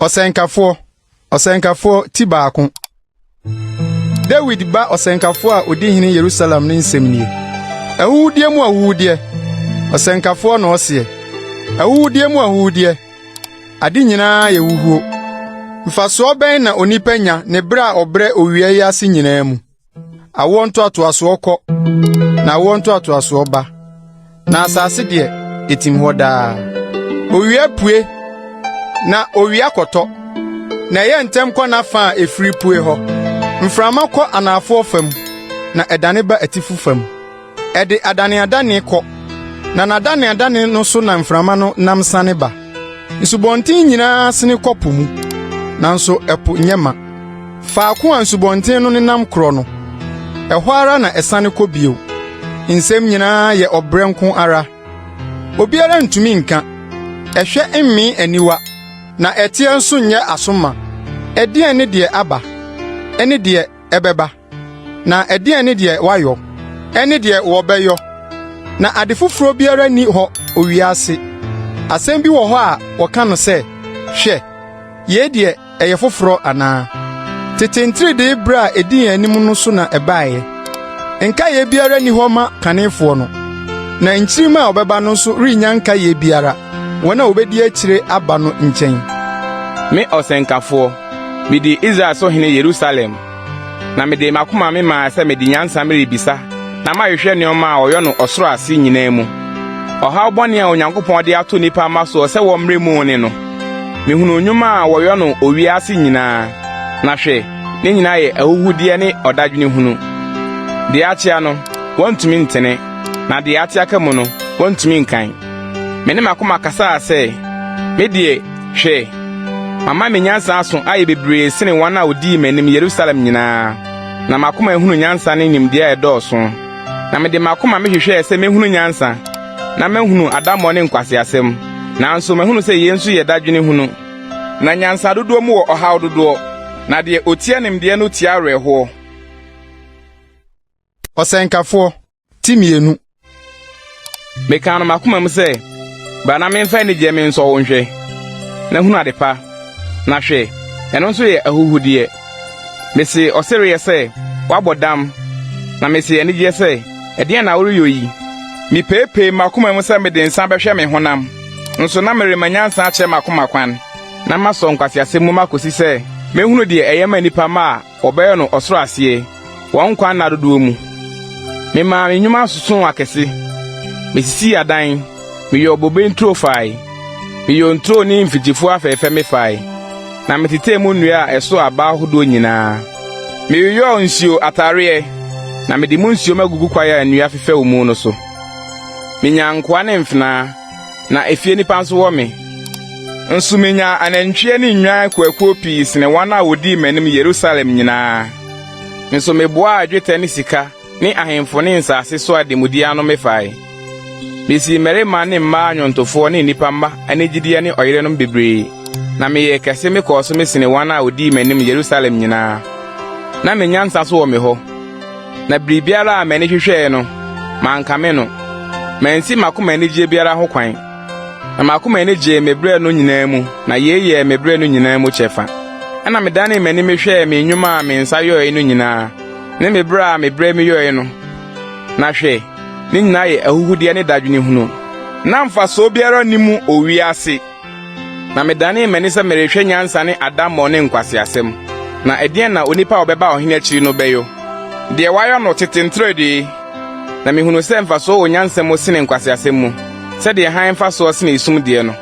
Osenkafo ti baako. David ba osenkafo a odi hene Jerusalem ne nsem nie. Awudie mu awudie. Osenkafo na ose. Awudie mu awudie. Ade nyinaa ye wuhuo. Mfaso ben na onipa nya ne bra obre owia yi ase nyinaa mu. Awo nto atoaso okọ. Na awo nto atoaso ba. Na asase de etim hoda. Owia pue na owia koto. Na ye ntem kwa na fa efiri pue ho. Mframa kwa anafo fam na edane ba atifu fam. Ede adane ko. Na nadane no so na mframa no nam sane ba. Nsubontin nyina sene kopo mu. Nanso epo nyema. Faako a nsubontin no nenam kro no. Ɛhɔ ara na esane kɔ bio. Nsɛm nyina ye obrenko ara. Obiara ntumi nka. Ɛhwɛ mmi aniwa. Na ɛtie nso nyɛ asoma. Ɛdeɛ ne deɛ aba. Ɛne deɛ ɛbɛba. Na ɛdeɛ ne deɛ wayɔ. Ɛne deɛ wɔbɛyɔ. Na ade foforo biara ni hɔ owiase. Asɛm bi wɔ hɔ a wɔka no sɛ, hwɛ, ye deɛ ɛyɛ foforo ana. Tetentire de bra edi anim no so na ɛbaaye. Nka ye biara ni hɔ ma kanefoɔ no. Na nkyirima a ɔbɛba no so rinya nka ye biara. Wɔna obedi akyire aba no nkyɛn. Me osenkafo, me di Israel so hene Jerusalem. Na me de makoma me ma sɛ me di nyansa me rebisa. Na ma hwehwɛ nneɔma a ɔyɔ no ɔsoro ase nyinaa mu. Ɔhaw bɔne a Onyankopɔn de ato nipa ma so sɛ wɔmmre mu ne no. Me hunu nnwuma a wɔyɔ no owiase nyinaa. Na hwɛ, ne nyinaa yɛ ahuhudeɛ ne ɔdadwene hunu. De akyea no, wɔntumi ntene. Na de akyea ka mu no, wɔntumi nkan. Me ne makoma kasa sɛ, me die, hwɛ, mama me nyansa aso ayɛ bebree sene wɔn a odii m'anim Jerusalem nyinaa. Na makoma ehunu nyansa ne nimdeɛ a ɛdɔɔso. Na me de makoma mehwehwɛ sɛ mehunu nyansa. Na mehunu adamɔ ne nkwaseasɛm. Nanso mehunu sɛ yensu yɛ dadwene hunu. Na nyansa dodoɔ mu wɔ ɔhaw dodoɔ. Na deɛ otie nimdeɛ no tia awerɛhoɔ. Osenkafo ti mienu. Meka no makoma mu sɛ, ba na memfa ne gye me nso wo nhwɛ. Na hunu ade pa. Na hwɛ, ɛno nso yɛ ahuhudeɛ. Mese ɔsɛreyɛ sɛ, wabɔ dam. Na mese anigye sɛ, ɛdeɛn na woreyɛ yi? Mipeepee makoma mu sɛ mede nsa bɛhwɛ me honam. Nso na merema nyansa akyerɛ makoma kwan. Na masɔ nkwaseasɛm mu makosi sɛ, mehunu deɛ ɛyɛ ma nipa ma a ɔbɛyɛ no ɔsoro aseɛ. Wɔn kwan na dodoɔ mu. Mema me nnwuma soso akɛse. Mesisi adan. Meyɛ obobe nturo fae. Meyɛ nturo ne mfitifo afɛɛfɛ me fae. Na metete mu nnua a ɛso aba ahodoɔ nyinaa. Meyɛ nsuo atareɛ. Na mede mu nsuo magugu kwae a nnua fefɛ wɔ mu no so. Menya nkoa ne mfenaa. Na efie nipa nso wɔ me. Nso menya anantwie ne nnwan kwakuo pii sene wɔn a wodii m'anim Jerusalem nyinaa. Nso meboa adwetɛ ne sika ne ahemfo ne nsase so ademudi ano me fae. Mesi mmarima ne mmaa nyɔntofoɔ ne nipa mma anegyideɛ ne ɔyerenom bebree. Na meyɛ kɛse me kɔɔ so me sene wɔn a wodii m'anim Jerusalem nyinaa. Na menya nsa so wɔ me hɔ. Na biribiara a m'ani hwehwɛe no, manka me no. Mansi makoma anigye biara ho kwan. Na makoma anigye mebrɛ no nyinaa mu, na yɛyɛ mebrɛ no nyinaa mu kyɛfa. Ɛna medane m'ani mehwɛɛ me nnwuma a me nsa yɔe no nyinaa. Ne mebrɛ a mebrɛ me yɔe no. Na hwɛ, ne nyinaa yɛ ahuhudeɛ ne dadwene hunu. Na mfaso biara ni mu owiase. Na medane m'ani sɛ merehwɛ nyansa ne adammɔ ne nkwaseasɛm. Na ɛdeɛn na onipa a ɔbɛba ɔhene akyiri no bɛyɔ. Deɛ wayɔ no tetentire de. Na mehunu sɛ mfaso wɔ nyansɛm mu sene nkwaseasɛm mu. Sɛdeɛ han mfaso sene isum deɛ no.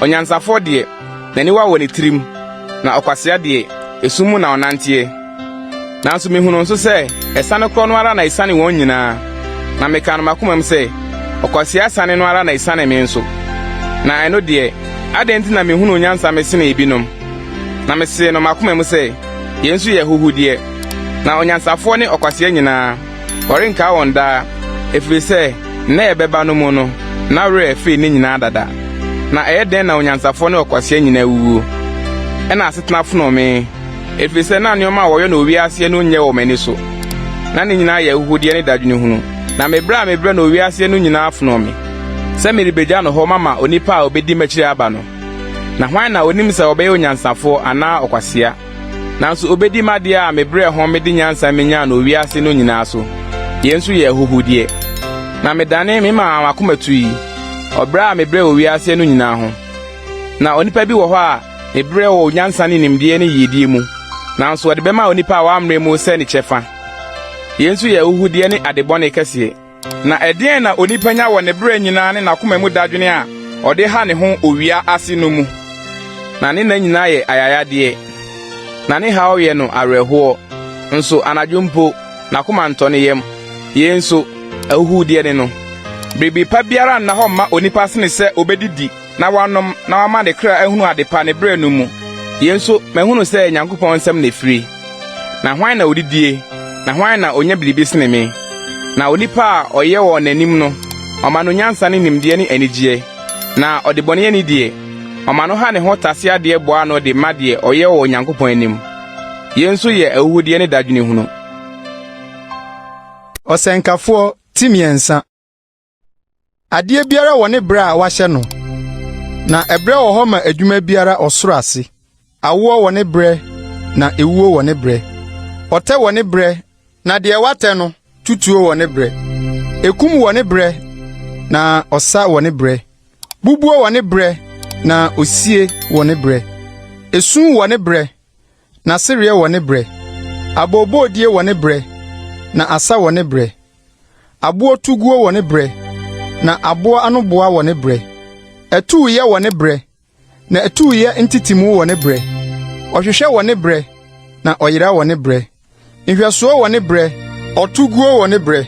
Onyansafoɔ deɛ, n'aniwa wɔ ne tirim. Na ɔkwasea deɛ, esum mu na ɔnanteɛ. Nanso mehunu nso sɛ, ɛsane korɔ no ara na ɛsane wɔn nyinaa. Na meka no makoma mu sɛ, ɔkwasea sane no ara na ɛsane me nso. Na ɛno deɛ, adɛn nti na mehunu nyansa me sene ebinom. Na mese no makoma mu sɛ, yɛn nso yɛ ahuhudeɛ. Na onyansafoɔ ne ɔkwasea nyinaa, ɔrenka wɔn daa, ɛfiri sɛ, nna ɛbɛba no mu no, na werɛ afiri ne nyinaa dada. Na ɛyɛ dɛn na onyansafoɔ ne ɔkwasea nyinaa wuo. Ɛna asetena fono me, ɛfiri sɛ na nneɔma a wɔyɔ no owiase no nyɛ wɔ m'ani so. Na ne nyinaa yɛ ahuhudeɛ ne dadwene hunu. Na mebrɛ a mebrɛ no owiase no nyinaa fono me. Sɛ merebegya no hɔ mama onipa a obedi m'akyiri aba no. Na hwan na onim sɛ obɛyɛ onyansafo anaa ɔkwasea. Nanso obedi made a mebrɛ ho mede nyansa menya no wiase no nyinaa so. Yensu yɛ ahuhudeɛ. Na medane mema makomatu yi. Obra a mebrɛ wo wiase no nyinaa ho. Na onipa bi wɔ hɔ a mebrɛ wo nyansa ne nimdeɛ ne yidie mu. Nanso ɔde bɛma onipa a wamrɛ mu sɛ ne kyɛfa. Yensu yɛ ahuhudeɛ ne adebɔne kɛseɛ. Na ɛdeɛn na onipa nya wɔ ne brɛ nyinaa ne nakoma mu dadwene a ɔde ha ne ho owia ase no mu. Na ne na nyinaa yɛ ayayadeɛ. Na ne ha ɔyɛ no awerɛhoɔ. Nso anadwo mpo nakoma ntɔ ne yam. Yensu ahuhudeɛ ne no. Biribi pa biara nna hɔ ma onipa sene sɛ obedidi na wanom na wama ne kra ehunu adepa ne brɛ no mu. Yensu mahunu sɛ Nyankopɔn nsɛm na efiri. Na hwan na odidie? Na hwan na onya biribi sene me? Na onipa a ɔyɛ wɔ n'anim no, ɔma no nyansa ne nimdeɛ ne anigyeɛ. Na ɔde bɔne ani die, ɔma no ha ne ho tase adeɛ boa no de ma deɛ ɔyɛ wɔ Nyankopɔn anim. Yensu yɛ ahuhudeɛ ne dadwene hunu. Ɔsɛnkafoɔ ti mmiɛnsa. Adeɛ biara wɔ ne brɛ a wahyɛ no. Na ɛbrɛ wɔ hɔ ma adwuma biara ɔsoro ase. Awoɔ wɔ ne brɛ, na ewuo wɔ ne brɛ. Ɔtɛ wɔ ne brɛ, na deɛ watɛ no tutuo wɔ ne brɛ. Ekum wɔ ne brɛ, na ɔsa wɔ ne brɛ. Bubuo wɔ ne brɛ, na osie wɔ ne brɛ. Esum wɔ ne brɛ, na sereɛ wɔ ne brɛ. Aboobodie wɔ ne brɛ, na asa wɔ ne brɛ. Aboɔ tuguo wɔ ne brɛ, na aboɔ anoboa wɔ ne brɛ. Ɛtuuyɛ wɔ ne brɛ, na ɛtuuyɛ ntitimu wɔ ne brɛ. Ɔhwehwɛ wɔ ne brɛ, na ɔyera wɔ ne brɛ. Nhwɛsoɔ wɔ ne brɛ, ɔtuguo wɔ ne brɛ.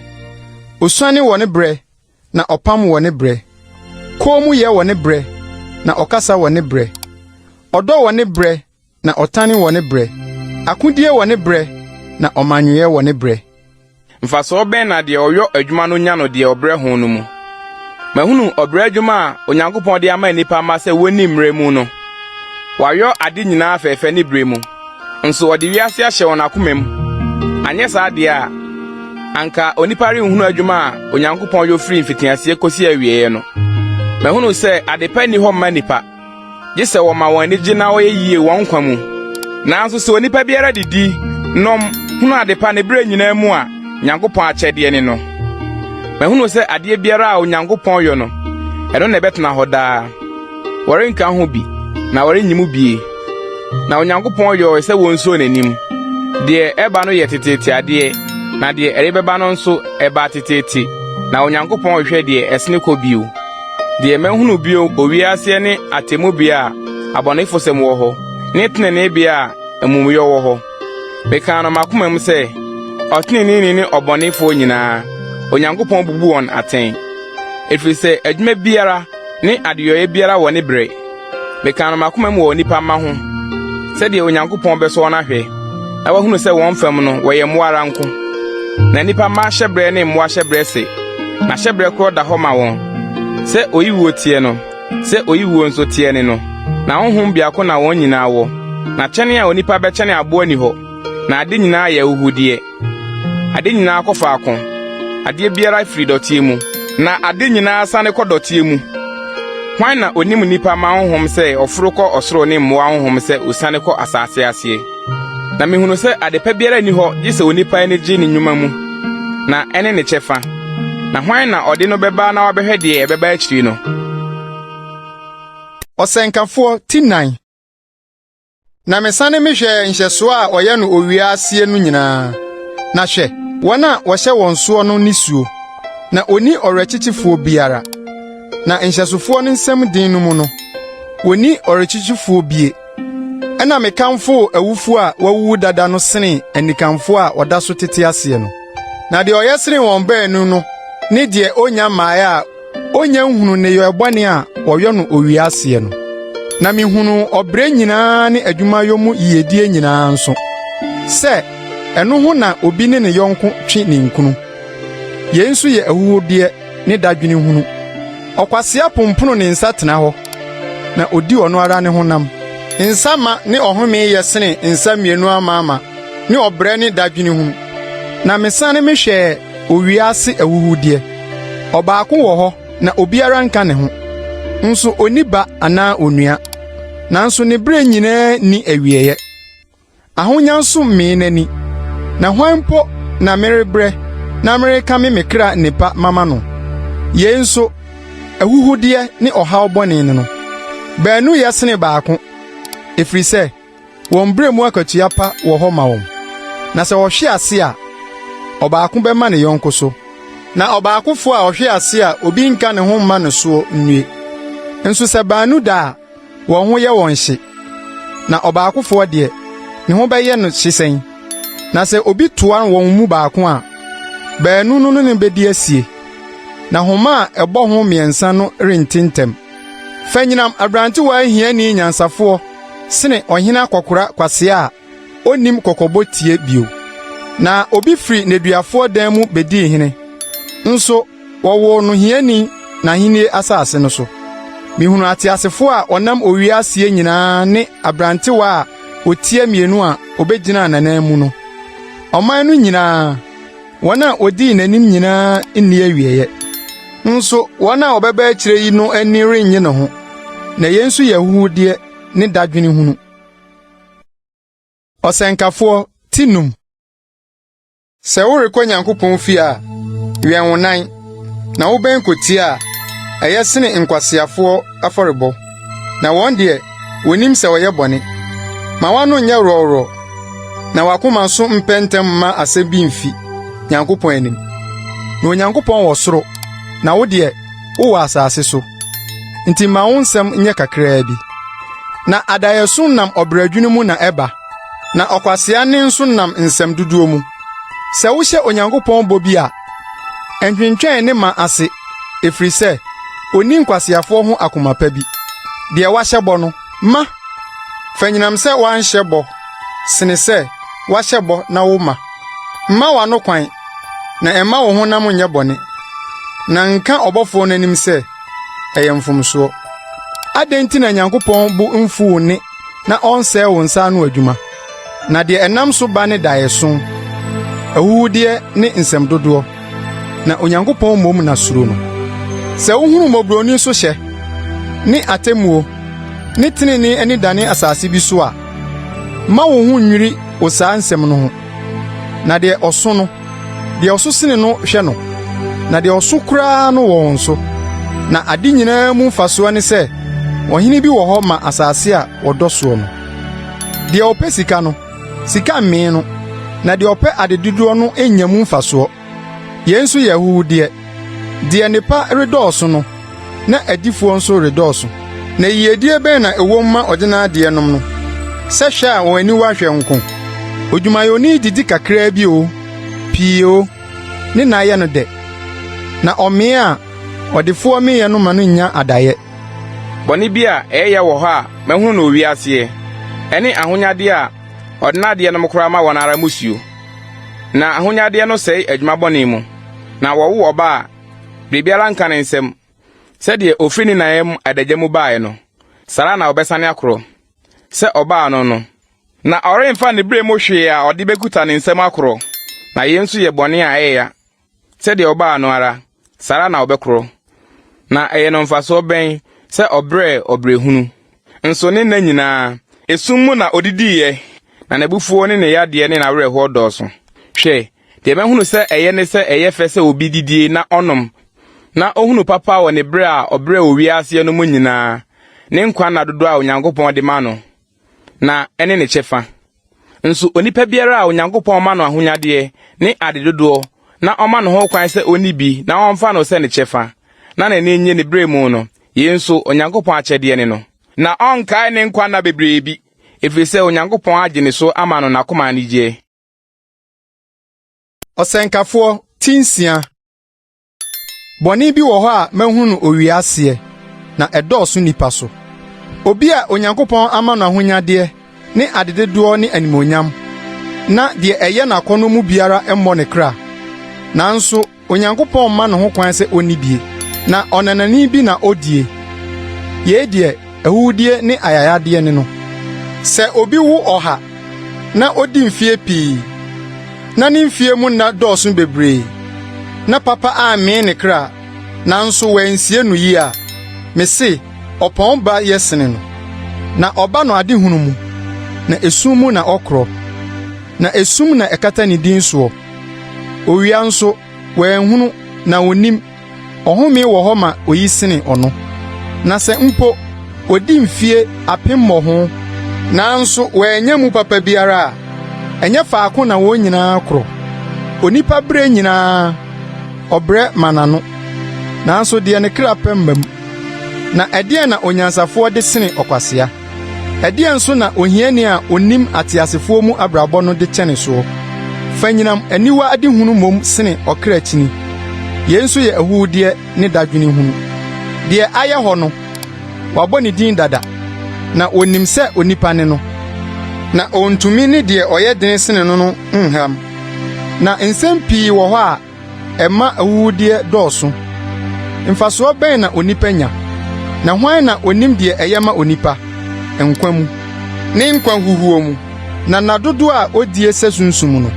Osuane wɔ ne brɛ, na ɔpam wɔ ne brɛ. Koomuyɛ wɔ ne brɛ, na ɔkasa wɔ ne brɛ. Ɔdɔ wɔ ne brɛ, na ɔtane wɔ ne brɛ. Akodie wɔ ne brɛ, na ɔmanweyɛ wɔ ne brɛ. Mfaso bɛn na deɛ ɔyɔ adwuma no nya no deɛ ɔbrɛ ho no mu. Mahunu ɔbrɛ adwuma a Onyankopɔn de ama nipa ma sɛ woni mmerɛ mu no. Wayɔ ade nyinaa fɛfɛ ne brɛ mu. Nso ɔde wiase ahyɛ wɔn akoma mu. Anyɛ saa deɛ a anka onipa renhunu adwuma a Onyankopɔn yɔ firi mfitiaseɛ kosi awieɛ no. Mahunu sɛ adepa ni hɔ ma nipa. Gye sɛ wɔma wɔn ani gye na wɔyɛ yie wɔn nkwa mu. Nanso sɛ onipa biara didi nom hunu adepa ne brɛ nyinaa mu a Nyankopɔn akyɛdeɛ ne no. Mahunu sɛ adeɛ biara a Onyankopɔn yɔ no ɛno na ɛbɛtena hɔ daa. Wɔrenka ho bi na wɔrenyimu bie. Na Onyankopɔn yɔ sɛ wɔnsuo n'anim. Deɛ ɛba no yɛ teteete adeɛ, na deɛ ɛrebɛba no nso ɛba teteete. Na Onyankopɔn hwɛ deɛ ɛsene kɔ bio. Deɛ mahunu bio owiase ne atemmubea a abɔnefo sɛm wɔ hɔ, ne tenenebea a amumuyɔ wɔ hɔ. Meka no makoma mu sɛ ɔteneneni ne ɔbɔnefo nyinaa Onyankopɔn bubu wɔn atɛn. Ɛfiri sɛ adwuma biara ne adeyɔyɛ biara wɔ ne brɛ. Meka no makoma mu wɔ nipa ma ho, sɛdeɛ Onyankopɔn bɛsɔ wɔn ahwɛ, na wahunu sɛ wɔn fam no wɔyɛ mmoa ara nko. Na nipa ma hyɛbrɛ ne mmoa hyɛbrɛ se, na hyɛbrɛ korɔ da hɔ ma wɔn. Sɛ oyiwuo tie no, sɛ oyiwuo nso tie ne no, na honhom biako na wɔn nyinaa wɔ. Na kyɛne a onipa bɛkyɛne aboa ni hɔ, na ade nyinaa yɛ ahuhudeɛ. Ade nyinaa kɔ faako, adeɛ biara firi dɔteɛ mu, na ade nyinaa sane kɔ dɔteɛ mu. Hwan na onim nipa ma honhom sɛ ɔforo kɔ ɔsoro ne mmoa honhom sɛ osane kɔ asase aseɛ. Na mehunu sɛ adepa biara ni hɔ gye sɛ onipa ani gye ne nnwuma mu, na ɛne ne kyɛfa. Na hwan na ɔde no bɛba na wabɛhwɛ deɛ ɛbɛba akyiri no. Ɔsɛnkafoɔ ti 9. Na mesane mehwɛ nhyɛsoɔ a ɔyɛ no owiase no nyinaa. Na hwɛ, wɔn a wɔhyɛ wɔn soɔ no nisuo, na oni ɔrɛkyikyifoɔ biara. Na nhyɛsofoɔ no nsɛm din no mu no, oni ɔrɛkyikyifoɔ bie. Ɛna mekamfo awufo a wawuwu dada no sene anikamfo a wɔda so tete aseɛ no. Na deɛ ɔyɛ sene wɔn baanu no, ne deɛ onya maae a onya nhunu ne yɛ bɔne a wɔyɔ no owiaseɛ no. Na mihunu ɔbrɛ nyinaa ne adwumayɔ mu yiyedie nyinaa nso. Sɛ ɛno ho na obi ne ne yɔnko twe ne nkunu. Yɛn nso yɛ ahuhudeɛ ne dadwene hunu. Ɔkwasea pompono ne nsa tena hɔ, na odi ɔno ara ne honam. Nsa ma ne ɔhome yɛ sene nsa mmienu amaama ne ɔbrɛ ne dadwene hunu. Na mesane mehwɛ owiase ahuhudeɛ. Ɔbaako wɔ hɔ, na obiara nka ne ho. Nso oniba anaa onua. nanso ne bre nyinaa ni awieye. Ahonya nso mee nani. Na hwanpo na merebre na mereka me mekra nipa mama no. Ye nso ahuhude ne ohaw bone no. Baanu yesene baako. Efiri sɛ wɔn bre mu akatua pa wɔ hɔ ma wɔn. Na sɛ wɔhwe ase a ɔbaako bɛma ne yɔnko so. Na ɔbaakofo a ɔhwe ase a obi nka ne ho ma ne so nnue. Nso sɛ baanu da wɔn ho yɛ wɔn hye. Na ɔbaakofo de ne ho bɛyɛ no hyesɛn. Na sɛ obi toa wɔn mu baako a baanu no ne bedi asie. Na homa a ɛbɔ ho miɛnsa no rentintem. Fanyinam abrante wa ahia ni nyansafo sene ɔhena kokora kwase a onim kokobɔ tie bio. Na obi firi neduafo dan mu bedi hene. Nso wɔwɔ no hiani na hene asase no so. Mihunu atiasefo a ɔnam owiase nyinaa ne abrante wa a otie mienu a obegyina nanan mu no. Ɔman no nyinaa wɔn a odi nanim nyinaa nni awieye. Nso wɔn a ɔbɛba akyire yi no ani renye ne ho. Na yensu yahude ne dadwene hunu. Ɔsɛnkafo tinum. Sɛ worekɔ Nyankopɔn fi a wɛn wo nan na wobɛn kotie a ɛyɛ sene nkwaseafo afɔrebɔ. Na wɔn de wonim sɛ wɔyɛ bɔne. Ma wano nyɛ rɔrɔ. Na wakoma so mpɛntɛm ma asɛbi mfi Nyankopɔn anim. Na Onyankopɔn wɔ soro. Na wo de wo wɔ asase so. Nti ma wo nsɛm nyɛ kakraa bi. Na adayeso nam obradwene mu na ɛba. Na ɔkwasea ne nso nam nsɛm dodoɔ mu. Sɛ wo hyɛ Onyankopɔn bɔ bi a entwentwɛn ne ma ase. Efiri sɛ oni nkwaseafoɔ ho akoma pa bi. Deɛ wahyɛ bɔ no ma. Fanyinam sɛ wanhyɛ bɔ. Sene sɛ wahyɛ bɔ na wo ma. Ma wa no kwan. Na ɛma wo ho nam nyɛ bɔne. Na nka ɔbɔfo n'anim sɛ ɛyɛ mfomsoɔ. Adɛnti na Nyankopɔn bu mfu ne na ɔnsɛe wo nsa no adwuma. Na deɛ ɛnam so ba ne daeso. Ahuhudeɛ ne nsɛm dodoɔ. Na Onyankopɔn mmom na suro no. Sɛ wohunu mobroni so hyɛ ne atemuo ne tenene ani dane asase bi so a ma wo ho nwiri o saa nsɛm no ho. Na deɛ ɔso no deɛ ɔso sene no hwɛ no. Na deɛ ɔso koraa no wɔ wɔn so. Na ade nyinaa mu mfasoɔ ne sɛ ɔhene bi wɔ hɔ ma asase a wɔdɔ soɔ no. Deɛ ɔpɛ sika no sika mmee no. Na deɛ ɔpɛ ade dodoɔ no ennya mu mfasoɔ. Yɛn nso yɛ ahuhudeɛ. Deɛ nipa redɔɔso no na adifoɔ nso redɔɔso. Na yiyedie bɛn na ɛwɔ ma ɔgyena adeɛ nom no. Sɛ hwɛ a wɔn ani wahwɛ nko. Odwumayoni didi kakraa bi o. Pii o. Ne na ayɛ no dɛ. Na ɔmee a ɔdefoɔ meyɛ no ma no nya adaye. Bɔne bi a ɛyɛ wɔ hɔ a mahunu no owiaseɛ. Ɛne ahonyade a ɔdenadeɛ no mokora ma wɔn ara musuo. Na ahonyadeɛ no sɛe adwuma bɔne mu. Na wɔwo ɔba a biribiara nka ne nsɛm. Sɛdeɛ ofiri ne nan adagya mu bae no. Sara na ɔbɛsane akorɔ. Sɛ ɔbaa no. Na ɔremfa ne bere mu hwee a ɔde bɛkuta ne nsɛm akorɔ. Na yɛn nso yɛ bɔne a ɛyɛ. Sɛdeɛ ɔbaa no ara. Sara na ɔbɛkorɔ. Na ɛyɛ no mfasoɔ bɛn sɛ ɔbrɛhunu. Nso ne nna nyinaa esum mu na odidiiɛ. Na n'abufuo ne ne yadeɛ ne n'awerɛhoɔ dɔɔso. Hwɛ, deɛ mɛhunu sɛ ɛyɛ ne sɛ ɛyɛ fɛ sɛ obi didie na ɔnom. Na ohunu papa wɔ ne bere a ɔbrɛ owiase no mu nyinaa. Ne nkwa na dodo a Onyankopɔn de ma no. Na ɛne ne kyɛfa. Nso onipa biara a Onyankopɔn ma no ahonyadeɛ ne ade dodoɔ na ɔma no ho kwan sɛ oni bi na ɔmfa no sɛ ne kyɛfa. Na n'ani nye ne bere mu no. Yɛn nso Onyankopɔn akyɛdeɛ ne no. Na ɔnkae ne nkwa na bebree bi. Efiri sɛ Onyankopɔn agye ne so ama no n'akoma anigye. Ɔsɛnkafoɔ tinsia. Bɔne bi wɔ hɔ a mahunu owiaseɛ na ɛdɔɔso nipa so. Obi a Onyankopɔn ama no ahonyadeɛ ne adededoɔ ne animonyam. Na deɛ ɛyɛ n'akɔno mu biara mmɔ ne kra. Nanso Onyankopɔn ma no ho kwan sɛ onibie. Na ɔnanani bi na odie. Yɛ deɛ ahuhudie ne ayayadeɛ ne no. Sɛ obi wu ɔha na odi mfie pii. Na ne mfie mu na dɔɔso bebree. Na papa a mee ne kra. Nanso wansie no yi a. Me se ɔpɔn ba yɛ sene no. na ọba no ade hunu mu na esum mu na ọkrọ na esum na ekata ne din so owia nso wenhunu na onim ohome wo ho ma oyisene ono na se mpo odi mfie apemmọ ho nanso wenye mu papa biara enye faako na wo nyina akro onipa bre nyina obre manano nanso de ne kra pemmam na ede na onyansafo de sene okwasea ede nso na ohiani a onim atiasefo mu abrabọ no de kyene so fanyinam aniwa ade hunu mom sene okra chini yenso ye ahude ne dadwene hunu de aye ho no wabọ ne din dada na onim se onipa ne no na ontumi ne de oyedene sene no nham na nsem pii wo ho a ema ahude dọọso mfaso ben na onipa nya na hwan na onim de eyema onipa enkwa mu ne nkwa huhuo mu na nadodo a odie sesunsum no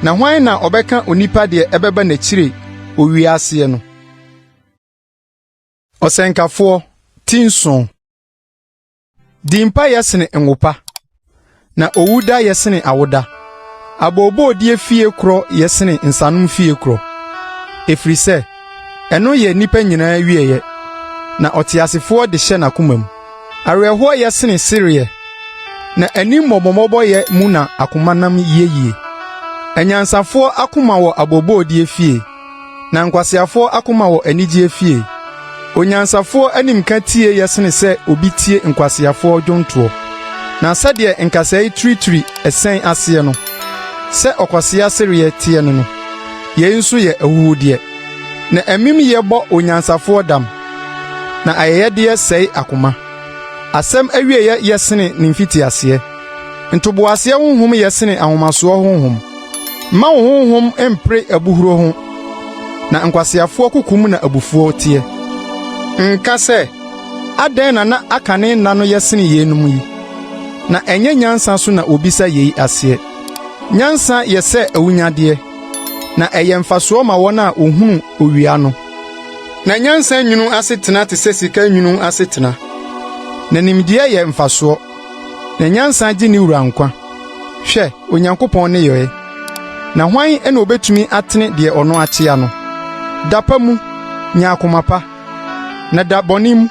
na hwan na obeka onipa de ebeba na chire owiase no osenkafo tinson dimpa yesene enwopa na owuda yesene awoda abobo odie fie kro yesene nsanum fie kro efrise eno ye nipa nyina wieye na otiasefo de hye na komam areho yesene siriye na ani momomobo ye mu na akomanam yeye anyansafo akoma wo abobo odie fie na nkwasiafo akoma wo anigye fie onyansafo animka tie yesene se obi tie nkwasiafo dwonto na sade nkasai tritri esen ase no se okwasea siriye tie no ye nso ye awude na emim ye bo onyansafo dam na ayede sei akoma asem awieye yesene nimfiti ase ntoboase honhom yesene ahomaso honhom ma honhom empre abuhuro ho na nkwasiafo kokum na abufuo tie nka se aden na akane na no yesene yenum yi na enye nyansa so na obisa yei ase nyansa yese awunyade na eyemfaso ma wona ohunu owia no na nyansa nwunu asetena te se sika nwunu asetena na nimdie ye mfaso na nyansa gi ni wura nkwa hwe onyankopon ne yoe na hwan ena obetumi atene de ono achia no dapa mu nya akomapa na dabonim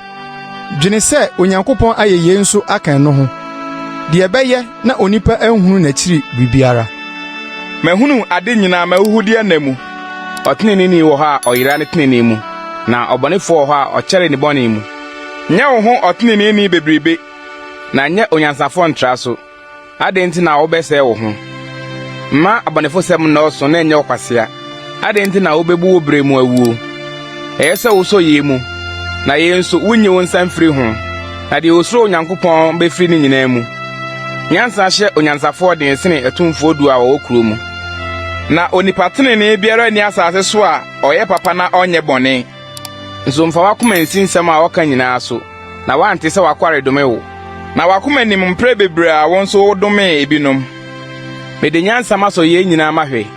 dwene se onyankopon ayeye nso akan no ho de ebeye na onipa ehunu na chiri bibiara mahunu ade nyina mahuhudi anamu otene ni wo ha oyira ne tene mu na obonefo ho a ochere ne bone mu nya wo ho otene ni bebrebe na nya onyansafo ntra so ade nti na wo bese wo ho ma abonefo sem na oso na nya okwasea ade nti na wo bebu wo bremu awuo eyese wo so yemu na ye nso wunye wo nsan firi ho na de osoro onyankopon be firi ni nyina mu nyansa hye onyansafo de nsene etumfo du a wo kuro mu na onipatene ne biara ni asase so a oye papa na onye bone nso mfa wakoma nsinsam a waka nyina so na wante se wakware dome wo na wakoma nim mpre bebre a won so wodome ebinom mede nyansa maso ye nyina mahwe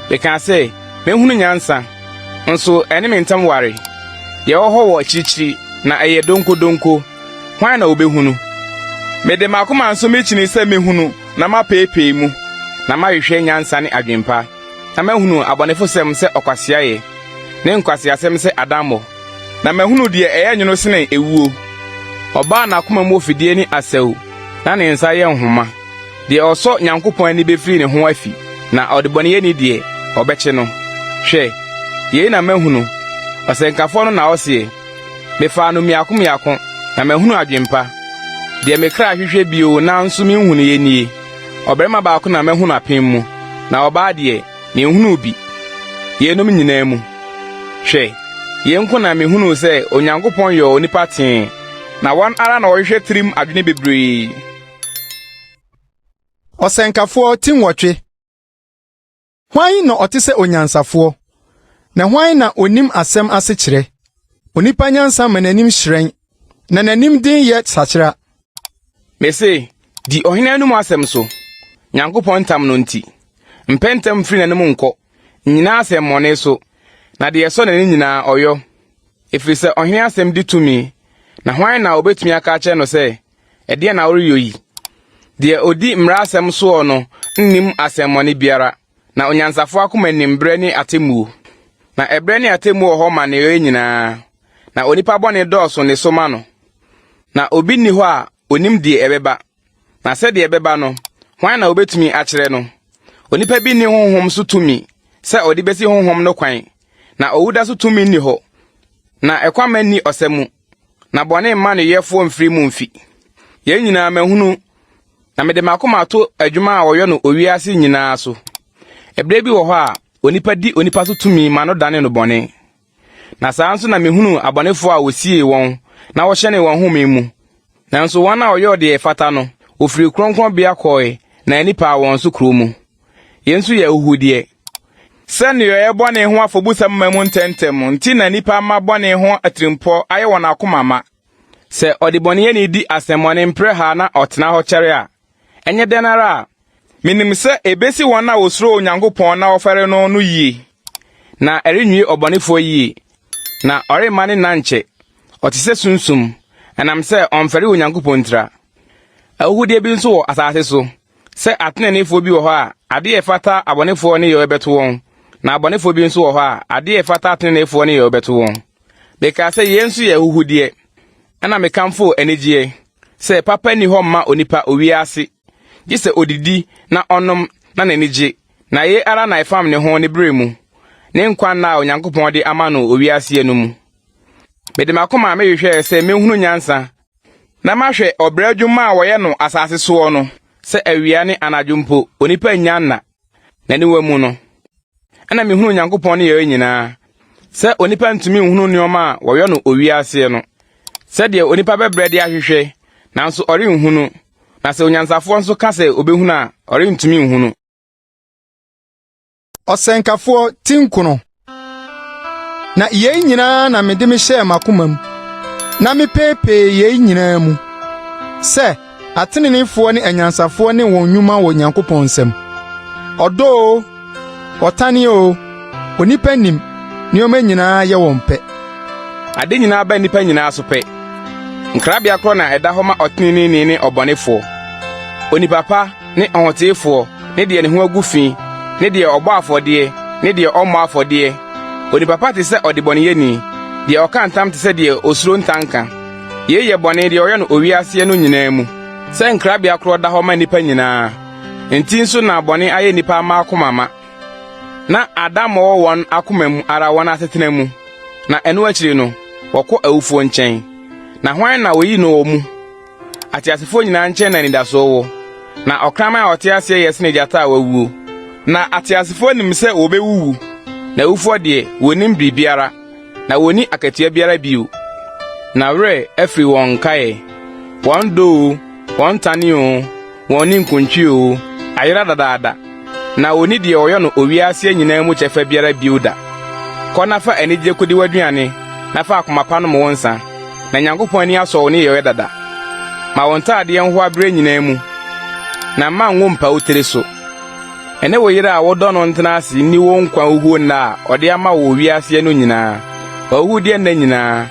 beka se mehunu nyansa nso ene mentam ware ye oho wo chichiri na eye donko hwan na obehunu mede makoma nso mechini se mehunu na mapepe mu na mahwehwe nyansa ne adwempa na mahunu abonefo sem se okwasea ye ne nkwasea sem se adamo na mahunu de eye nyono sene ewuo oba na akoma mu ofidie ni asew na ne nsa ye nhoma de oso nyankopon ani befiri ne ho afi na odebone ye ni de obeche no hwe ye na mahunu osenkafo no na osie mefa no miako na mahunu adwempa de mekra hwehwe bio na nso menhunu ye nie obrema baako na mahunu apem mu na oba de menhunu bi ye no nyina mu hwe ye nko na mehunu se onyankopon yo onipa ten na wan ara na ohwehwe trim adwene bebree osenkafo tinwotwe hwan na otise onyansafo na hwan na onim asem ase kire onipa nyansa mananim hyiren na nanim din ye sachira mese di ohina no asem so nyankopon tam no nti mpentem firi nanim nko nyina asem mone so na de yeso na nyina oyo efiri se ohina asem di tumi na hwan na obetumi aka ache no se ede na ɔreyɔ yi de odi mmara asɛm so no nnim asɛmmɔne biara na onyansafo akoma nimbre ne atemuo na ebre ne atemuo hɔ ma ne yɛ nyinaa na onipa bɔne dɔɔso ne so ma no na obi ni hɔ a onim die ɛbɛba na sɛ de ɛbɛba no hwan na obetumi akyerɛ no onipa bi ni honhom so tumi sɛ ɔde besi honhom no kwan na owuda so tumi ni hɔ na ɛkwama ni ɔsɛmu na bɔne ma ne yɛfo mfiri mu mfi yɛn nyinaa mahunu na mede makoma to adwuma a wɔyɛ no owiase nyinaa so ebre bi wɔ hɔ a onipa di onipa so tumi ma no dane no bɔne na saa nso na mehunu abɔnefo a wosie wɔn na wɔhyɛne wɔn home mu nanso wɔn a ɔyɛ ɔde fata no ofiri kronkron bia kɔe na nipa wɔn so kuro mu yɛn so yɛ ohudeɛ sɛ ne yɛ bɔne ho afɔbusam ma mu ntɛntɛm nti na nipa ma bɔne ho atirimpɔ ayɛ wɔn akoma ma sɛ ɔde bɔne yɛ ne di asɛmmɔne mpre ha na ɔtena hɔ kyɛre a ɛnyɛ denara a minim sɛ ebesi wɔn a osuro Onyankopɔn na ɔfɛre no no yie na ɛrenwie ɔbɔnefo yie na ɔremma ne nankyɛ ɔte sɛ sunsum ɛnam sɛ ɔmfɛre Onyankopɔn ntira ahudeɛ bi nso wɔ asase so sɛ atenenefo bi wɔ hɔ a ade yɛ fata abɔnefo ne yɛ ɛbɛto wɔn na abɔnefo bi nso wɔ hɔ a ade yɛ fata atenenefo ne yɛ ɛbɛto wɔn beka sɛ yɛn nso yɛ ahudeɛ ɛna mekamfo anigye sɛ papa ni hɔ ma onipa owiase gye sɛ odidi na ɔnom na n'anigye na ye ara na efam ne ho ne bere mu ne nkwan na Onyankopɔn de ama no owiase no mu mede makoma mehwehwɛ sɛ mehunu nyansa na mahwɛ ɔbrɛ adwuma a wɔyɛ no asase so no sɛ awia ne anadwo mpo onipa nyanna na ne wamu no ana mehunu Onyankopɔn ne yɛ nyinaa sɛ onipa ntumi nhunu nneɔma a wɔyɛ no owiase no sɛ de onipa bɛbrɛ de ahwehwɛ nanso ɔrenhunu na sɛ onyansafoɔ nso ka sɛ obehunu a ɔrentumi nhunu ɔsɛnkafoɔ tinkono na yɛn nyinaa na mede me hyɛ makoma mu na mepeepee yɛn nyinaa mu sɛ atenenefoɔ ne anyansafoɔ ne wɔn nnwuma wɔ Nyankopɔn nsam ɔdɔ ɔtane onipa nim nneɛma nyinaa yɛ wɔn pɛ ade nyinaa ba nipa nyinaa so pɛ nkrabea koro na ɛda hɔ ma ɔtenene ne ɔbɔnefoɔ onipa pa ne ɔhoteefoɔ ne deɛ ne ho agu fi ne deɛ ɔbɔ afɔdeɛ ne deɛ ɔmmɔ afɔdeɛ onipa pa te sɛ ɔdebɔneyɛni deɛ ɔka ntam te sɛ deɛ osuro ntanka yɛyɛ bɔne deɛ ɔyɛ no owiase no nyinaa mu sɛ nkrabea koro da hɔ ma nipa nyinaa enti nso na bɔne ayɛ nipa ma akoma ma na Adam wɔ wɔn akoma mu ara wɔn asetena mu na ɛno akyiri no wɔkɔ awufoɔ nkyɛn na hwan na woyi no wɔ mu atiasefoɔ nyinaa nkyɛn na nidaso wɔ na ɔkraman a ɔte ase yɛ sene gyata a wawuo na atiasefoɔ nim sɛ wɔbɛwuwu na awufoɔ deɛ wɔnim biribiara na wɔni akatua biara bio na werɛ afiri wɔn kae wɔn doo wɔn tane wɔn ni nkontwi ayera dadaada na oni deɛ ɔyɛ no owiase nyinaa mu kyɛfa biara bio da kɔ na fa anigye kodi waduane na fa akoma pa no mo nsa na Nyankopɔn ani asɔ ne yɛ dada ma wɔn taadeɛ ho abrɛ nyinaa mu na ma nwo mpa utere so ene wo yira a wodɔ no ntena ase ni wo nkwa ohuo na a ɔde ama wo wiase no nyinaa ohudeɛ na nyinaa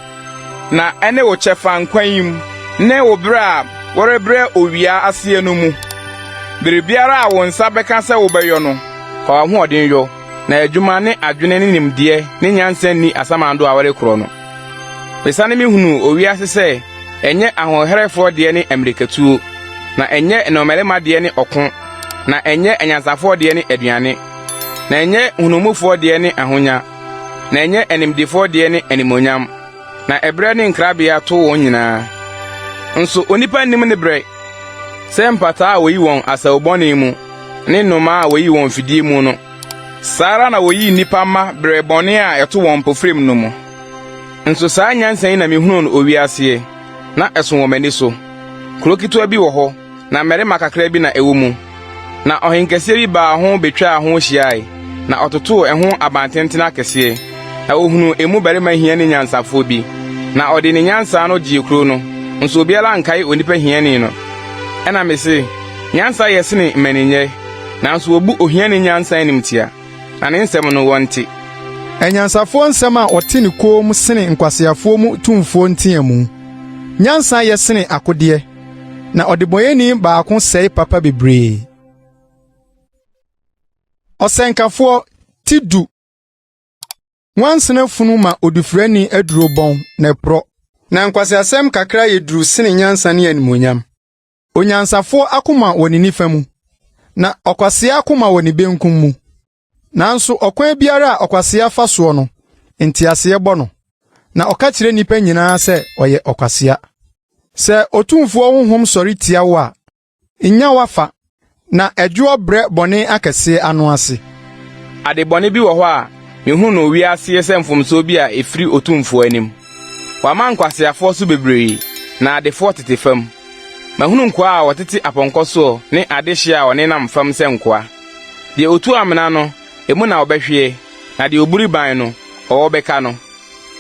na ene wo kyɛfa nkwan ne wo bra wɔrebrɛ owia ase no mu biribiara a wo nsa bɛka sɛ wo bɛyɔ no ka ho ɔden yɔ na adwuma ne adwene ne nimdeɛ ne nyansa ni asamando a wɔrekoro no besane mehunu owiase sɛ enye ahoherefoɔ deɛ ne amerikatuo na enye enomerema deɛ ne ɔko na enye anyansafoɔ deɛ ne aduane na enye hunumufoɔ deɛ ne ahonya na enye enimdefoɔ deɛ ne animonyam na ebre ne nkrabea to wɔn nyinaa nso onipa nim ne bre sɛ mpata a woyi wɔn asawbɔne mu ne nnoma a woyi wɔn fidie mu no sara na woyi nipa ma bre bɔne a ɛto wɔn pofrem no mu nso saa nyansan na mehunu no owiase na ɛso wɔ mani so kurokitoa bi wɔ hɔ na mmarima kakra bi na ɛwɔ mu na ɔhenkɛseɛ bi baa ho betwa ho hyiae na ɔtotoo ɛho abantenten akɛseɛ na ohunu emu barima hia ne nyansafo bi na ɔde ne nyansa no gye kuro no nso obiara nkae onipa hiani no ɛna mese nyansa yɛ sene mmaninyɛ nanso obu ohiani nyansa animtia na ne nsɛm no wɔnte anyansafoɔ nsɛm a ɔte ne koo mu sene nkwaseafoɔ mu tumfoɔ ntea mu nyansa yɛ sene akodeɛ na ɔdebɔyɛni baako sɛe papa bebree. Ɔsɛnkafoɔ ti du. Nwansena funu ma odufrani aduro bɔn na ɛporɔ, na nkwasiasɛm kakra yɛduru sene nyansa ne animonyam. Onyansafoɔ akoma wɔ ne nifa mu, na ɔkwasea akoma wɔ ne benkum mu. Nanso ɔkwan biara a ɔkwasea fa soɔ no, ntiaseɛ bɔ no, na ɔka kyerɛ nipa nyinaa sɛ ɔyɛ ɔkwasea. Sɛ otumfuo honhom sɔre tia wo a, nya wafa, na ɛdwo brɛ bɔne akɛse ano ase. Ade bɔne bi wɔ hɔ a mehu no wiase sɛ mfomso bi a efiri otumfuo anim. Wama nkwaseafoɔ so bebree, na adefoɔ tete fam. Mahunu nkoa a wɔtete apɔnkɔ so ne adehye a ɔnenam fam sɛ nkoa. Deɛ otu amena no, emu na ɔbɛhwie, na deɛ oburi ban no, ɔwɔbɛka no.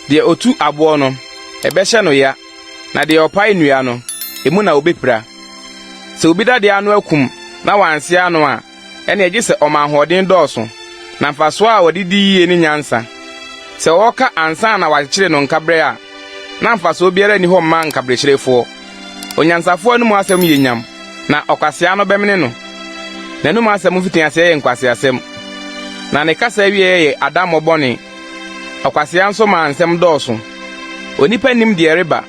Deɛ otu aboɔ no, ɛbɛhyɛ no ya, na deɛ ɔpae nnua no, emu na obɛpira. Sɛ obi da deɛ ano akum na wanse ano a, ɛne agye sɛ ɔma ahoɔden dɔɔso, na mfasoɔ a wɔde di yie ne nyansa. Sɛ wɔka ansa na wakyekyere no nkabrɛ a, na mfasoɔ biara ni hɔ mma nkabrekyerɛfoɔ. Onyansafoɔ no mu asɛm yɛ nyam, na ɔkwasea no bɛmene no. N'anum asɛm mfitiaseɛ yɛ nkwaseasɛm, na ne kasa wie yɛ adammɔbɔne. Ɔkwasea nso ma nsɛm dɔɔso. Onipa nim deɛ reba,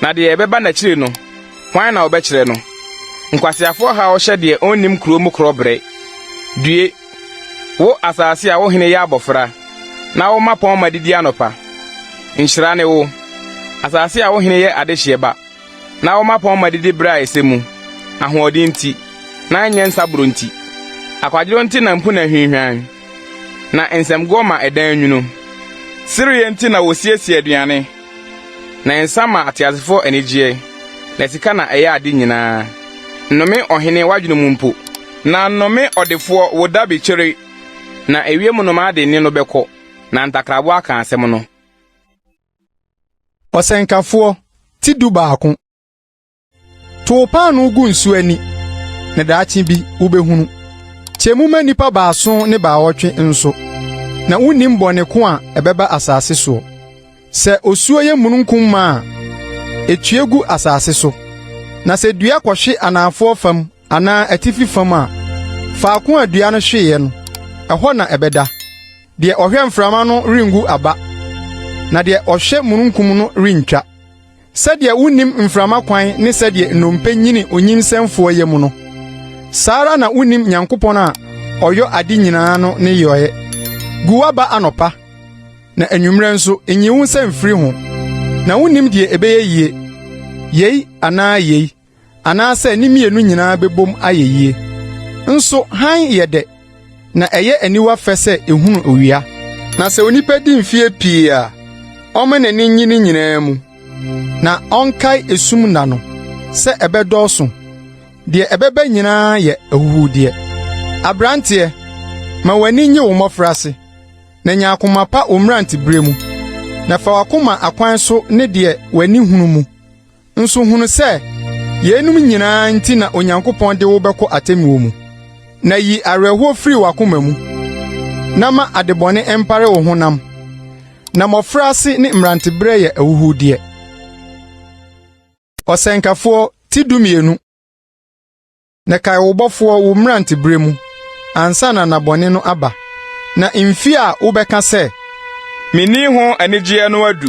na deɛ ɛbɛba n'akyiri no, hwan na ɔbɛkyerɛ no? Nkwaseafoɔ ha ɔhyɛ deɛ onnim kuro mu korɔbrɛ. Due, wo asase a wo hene yɛ abɔfra, na wo mapɔn ma didi anɔpa. Nhyira ne wo, asase a wo hene yɛ adehyeeba, na wo mapɔn ma didi bra a ɛsɛ mu, ahoɔden nti, na nyɛ nsaburo nti. Akwadwo nti na mpu na hwinhwan, na nsɛmgɔ ma ɛdan nwunu. Siriye nti na wosiesie aduane, na nsa ma ateasefo anigye, na sika na ɛyɛ ade nyinaa. Nnome ɔhene wadwene mu mpo, na nnome ɔdefoɔ woda bekyere, na ewie mu noma ade ne no bɛkɔ, na ntakrabo aka asɛm no. Ɔsɛnkafoɔ ti du baako. To paano gu nsu ani, na daakye bi wobɛhunu. Kyemuma nipa baaso ne baawɔtwe nso, na wunnim bɔne ko a ɛbɛba asase so. Sɛ osuo yɛ mununkum ma a, etue gu asase so. Na sɛ dua kɔhye anafoɔ fam anaa atifi fam a, faako a dua no hweeɛ no, ɛhɔ na ɛbɛda. Deɛ ɔhwɛ mframa no rengu aba, na deɛ ɔhwɛ mununkum no rentwa. Sɛdeɛ wunnim mframa kwan ne sɛdeɛ nnompe nyini onyinsɛmfoɔ yɛ mu no, saa ara na wunnim Nyankopɔn a ɔyɔ ade nyinaa no ne yɔɛ. Gu waba anɔpa, na anwummerɛ nso enyi wo nsa mfiri ho, na wunnim deɛ ɛbɛyɛ yie. Yei anaa yei, anaasɛ ne mmienu nyinaa bɛbom ayɛ yie. Nso han yɛ dɛ, na ɛyɛ aniwa fɛ sɛ ehunu owia. Na sɛ onipa di mfie pii a, ɔma n'ani nyi ne nyinaa mu, na ɔnkae esum nna no, sɛ ɛbɛdɔɔso. Deɛ ɛbɛba nyinaa yɛ ahuhudeɛ. Abranteɛ, ma w'ani nye wo mmɔfraase, na nya akoma pa wo mmerantebere mu, na fa wakoma akwan so ne deɛ w'ani hunu mu. Nso hunu sɛ, yeenum nyinaa nti na Onyankopɔn de wo bɛkɔ atemmuo mu. Na yi awerɛhoɔ firi wakoma mu, na ma adebɔne empare wo honam, na mmɔfraase ne mmerantebere yɛ ahuhudeɛ. Ɔsɛnkafoɔ ti dumienu. Na kae wo bɔfoɔ wo mmerantebere mu, ansa na nabɔne no aba, na mfi a wobɛka sɛ, Menni ho anigyeɛ no adu,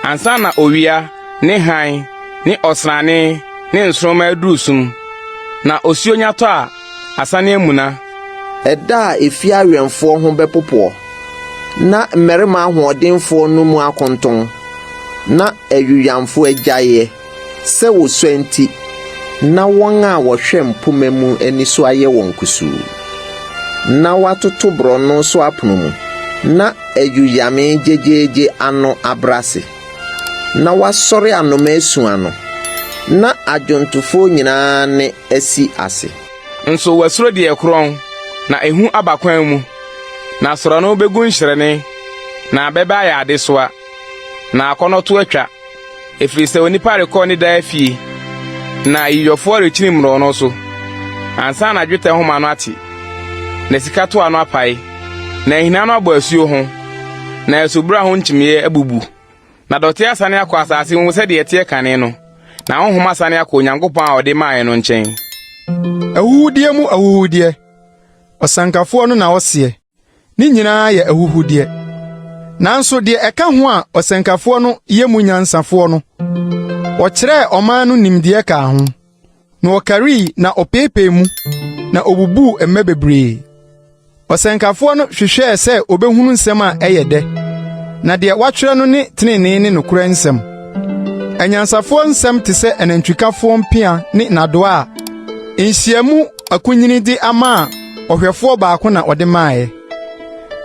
ansa na owia, ne han, ne ɔsrane, ne nsoroma aduru sum, na osuo nyatɔ a asane amuna. Ɛda a efi awɛmfoɔ ho bɛpopoɔ, na mmarima ahoɔdenfoɔ no mu akonton, na ayuyamfoɔ agyaeɛ, sɛ wosua nti, na wɔn a wɔhwɛ mpoma mu ani so ayɛ wɔn kusuu. Na watoto borɔno so apono mu, na ayuyame gyegyeegye ano abrase. Na wasɔre anoma esu ano, na adwontofoɔ nyinaa ne asi ase. Nso wasuro deɛ korɔn, na ehu aba kwan mu, na soro no begu nhyerene, na bɛba ayɛ adesoa, na akɔnɔ to atwa, efiri sɛ onipa rekɔ ne daa fie, na yiyɔfoɔ rekyini mmorɔ no so, ansa na dwetɛ homa no ate, na sika to ano apae, na ehina no abɔ asuo ho, na asubura ho nkyimie abubu, na dɔte asane akɔ asase mu sɛdeɛ ɛteɛ kane no, na honhom asane akọ Onyankopɔn a ɔde maae no nkyɛn. Awuhudie mu awuhudie. Ɔsankafo no na ɔseɛ. Ni nyinaa yɛ awuhudie. Nanso de ɛka ho a ɔsankafo no yɛ mu nyansafo no. Ɔkyerɛ ɔman no nimdeɛ ka ho. Na ɔkari na ɔpeepee mu na obubu emme bebree. Ɔsankafo no hwehwɛ sɛ obehunu nsɛm a ɛyɛ dɛ. Na de watwerɛ no ne tenenee ne nokora nsɛm. Anyansafo nsɛm te sɛ anantwikafo mpia ne nadoa a nhyiamu akunyini di ama ɔhwɛfo baako na ɔde maae.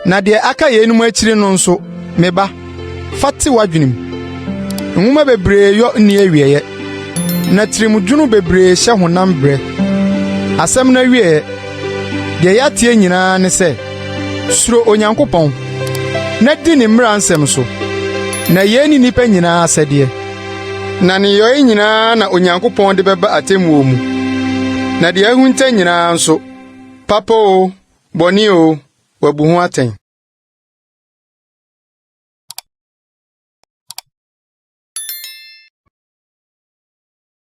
Na de aka yenum akyiri no nso meba fate wadwenem. Nwoma bebree yɔ nni awieye. Na tirimdwunu bebree hyɛ honam brɛ. Asɛm na wieye. De yatie nyinaa ne sɛ suro Onyankopɔn. Na di ne mmara nsɛm so. Na yɛni nipa nyinaa asɛdeɛ. Na ne yɔe nyinaa na Onyankopɔn de bɛba atemmuo mu. Na de ahunta nyinaa nso papa o bɔne o wabu ho atɛn.